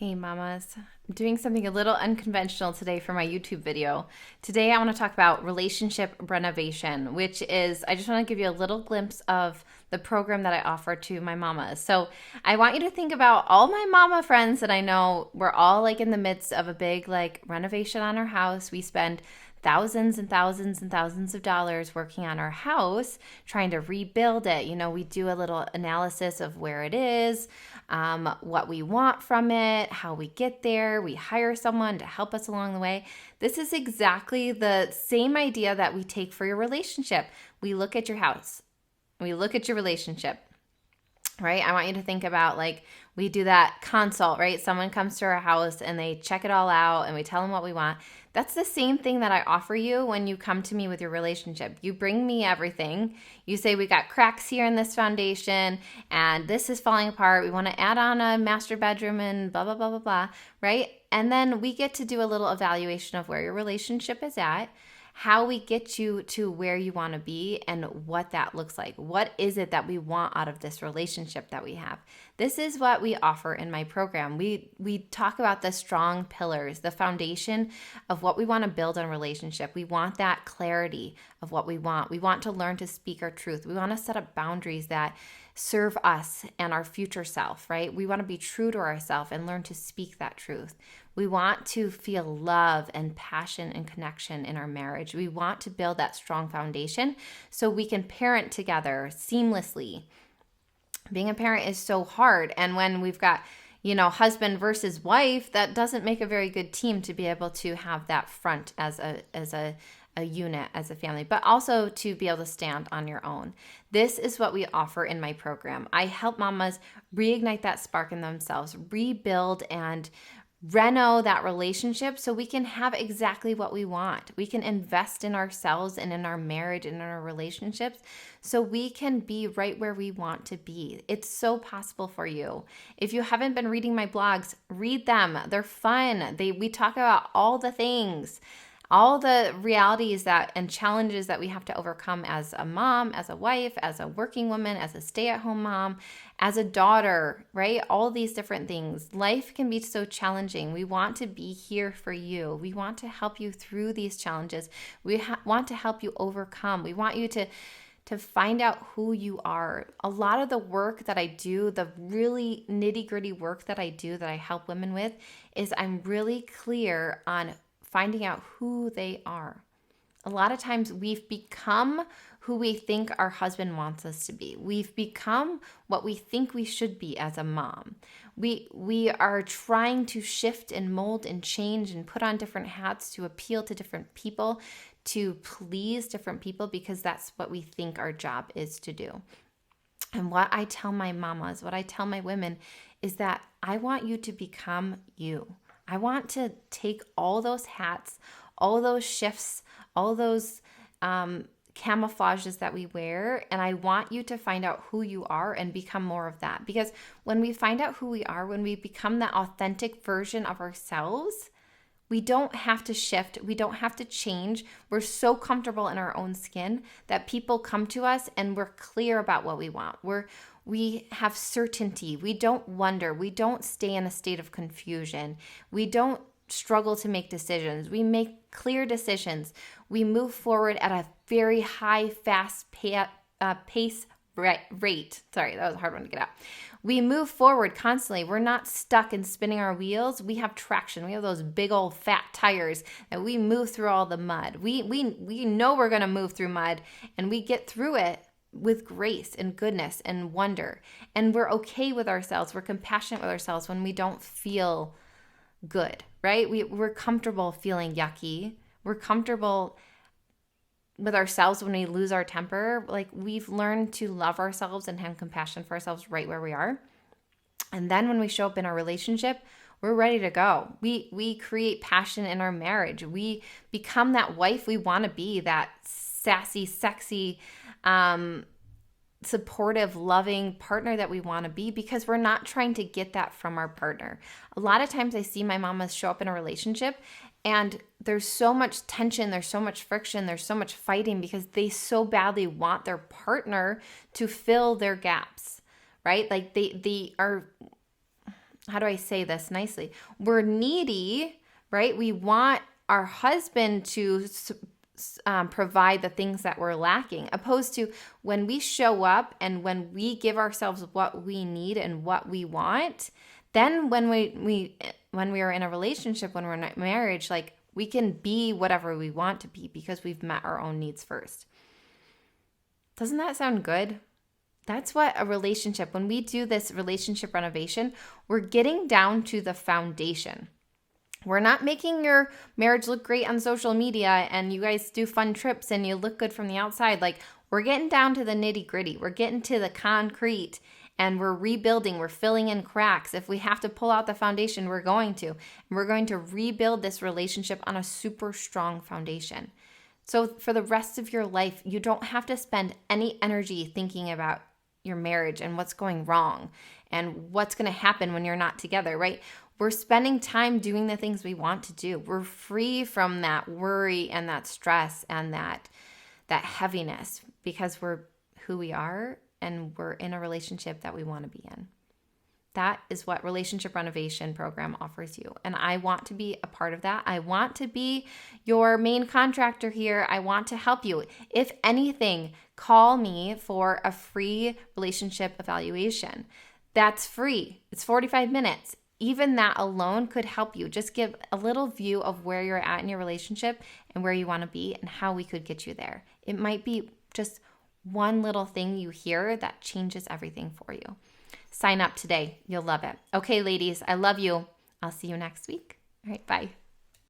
Hey mamas, I'm doing something a little unconventional today for my YouTube video. Today I want to talk about relationship renovation, which is, I just want to give you a little glimpse of the program that I offer to my mamas. So I want you to think about all my mama friends that I know. We're all like in the midst of a big like renovation on our house. We spend thousands and thousands and thousands of dollars working on our house, trying to rebuild it. You know, we do a little analysis of where it is, what we want from it, how we get there. We hire someone to help us along the way. This is exactly the same idea that we take for your relationship. We look at your house, we look at your relationship. Right? I want you to think about like we do that consult, right? Someone comes to our house and they check it all out and we tell them what we want. That's the same thing that I offer you when you come to me with your relationship. You bring me everything. You say, we got cracks here in this foundation and this is falling apart. We want to add on a master bedroom and blah, blah, blah, blah, blah, right? And then we get to do a little evaluation of where your relationship is at, how we get you to where you want to be, and what that looks like. What is it that we want out of this relationship that we have? This is what we offer in my program. We talk about the strong pillars, the foundation of what we want to build in a relationship. We want that clarity of what we want. We want to learn to speak our truth. We want to set up boundaries that serve us and our future self, right? We want to be true to ourselves and learn to speak that truth. We want to feel love and passion and connection in our marriage. We want to build that strong foundation so we can parent together seamlessly. Being a parent is so hard. And when we've got, husband versus wife, that doesn't make a very good team to be able to have that front as a unit, as a family, but also to be able to stand on your own. This is what we offer in my program. I help mamas reignite that spark in themselves, rebuild and reno that relationship so we can have exactly what we want. We can invest in ourselves and in our marriage and in our relationships so we can be right where we want to be. It's so possible for you. If you haven't been reading my blogs, read them. They're fun. We talk about all the things, all the realities that and challenges that we have to overcome as a mom, as a wife, as a working woman, as a stay-at-home mom, as a daughter, right? All these different things. Life can be so challenging. We want to be here for you. We want to help you through these challenges. We want to help you overcome. We want you to find out who you are. A lot of the work that I do, the really nitty-gritty work that I do that I help women with, is I'm really clear on finding out who they are. A lot of times we've become who we think our husband wants us to be. We've become what we think we should be as a mom. We are trying to shift and mold and change and put on different hats to appeal to different people, to please different people, because that's what we think our job is to do. And what I tell my mamas, what I tell my women is that I want you to become you. I want to take all those hats, all those shifts, all those camouflages that we wear, and I want you to find out who you are and become more of that. Because when we find out who we are, when we become that authentic version of ourselves, we don't have to shift. We don't have to change. We're so comfortable in our own skin that people come to us and we're clear about what we want. We have certainty. We don't wonder. We don't stay in a state of confusion. We don't struggle to make decisions. We make clear decisions. We move forward at a very high, fast pace rate. Sorry, that was a hard one to get out. We move forward constantly. We're not stuck and spinning our wheels. We have traction. We have those big old fat tires that we move through all the mud. We know we're going to move through mud, and we get through it with grace and goodness and wonder. And we're okay with ourselves. We're compassionate with ourselves when we don't feel good, right? We're comfortable feeling yucky. We're comfortable with ourselves when we lose our temper. Like, we've learned to love ourselves and have compassion for ourselves right where we are. And then when we show up in our relationship, we're ready to go. We create passion in our marriage. We become that wife we want to be, that sassy, sexy, supportive, loving partner that we want to be, because we're not trying to get that from our partner. A lot of times I see my mamas show up in a relationship and there's so much tension, there's so much friction, there's so much fighting because they so badly want their partner to fill their gaps, right? Like they are how do I say this nicely? We're needy, right? We want our husband to provide the things that we're lacking, opposed to when we show up and when we give ourselves what we need and what we want. Then when we are in a relationship, when we're in a marriage, like, we can be whatever we want to be because we've met our own needs first. Doesn't that sound good? That's what a relationship, when we do this relationship renovation, we're getting down to the foundation. We're not making your marriage look great on social media and you guys do fun trips and you look good from the outside. Like, we're getting down to the nitty gritty. We're getting to the concrete and we're rebuilding. We're filling in cracks. If we have to pull out the foundation, we're going to. And we're going to rebuild this relationship on a super strong foundation. So for the rest of your life, you don't have to spend any energy thinking about your marriage and what's going wrong and what's going to happen when you're not together, right? We're spending time doing the things we want to do. We're free from that worry and that stress and that heaviness because we're who we are and we're in a relationship that we want to be in. That is what Relationship Renovation program offers you. And I want to be a part of that. I want to be your main contractor here. I want to help you. If anything, call me for a free relationship evaluation. That's free. It's 45 minutes. Even that alone could help you. Just give a little view of where you're at in your relationship and where you want to be and how we could get you there. It might be just one little thing you hear that changes everything for you. Sign up today. You'll love it. Okay, ladies, I love you. I'll see you next week. All right, bye.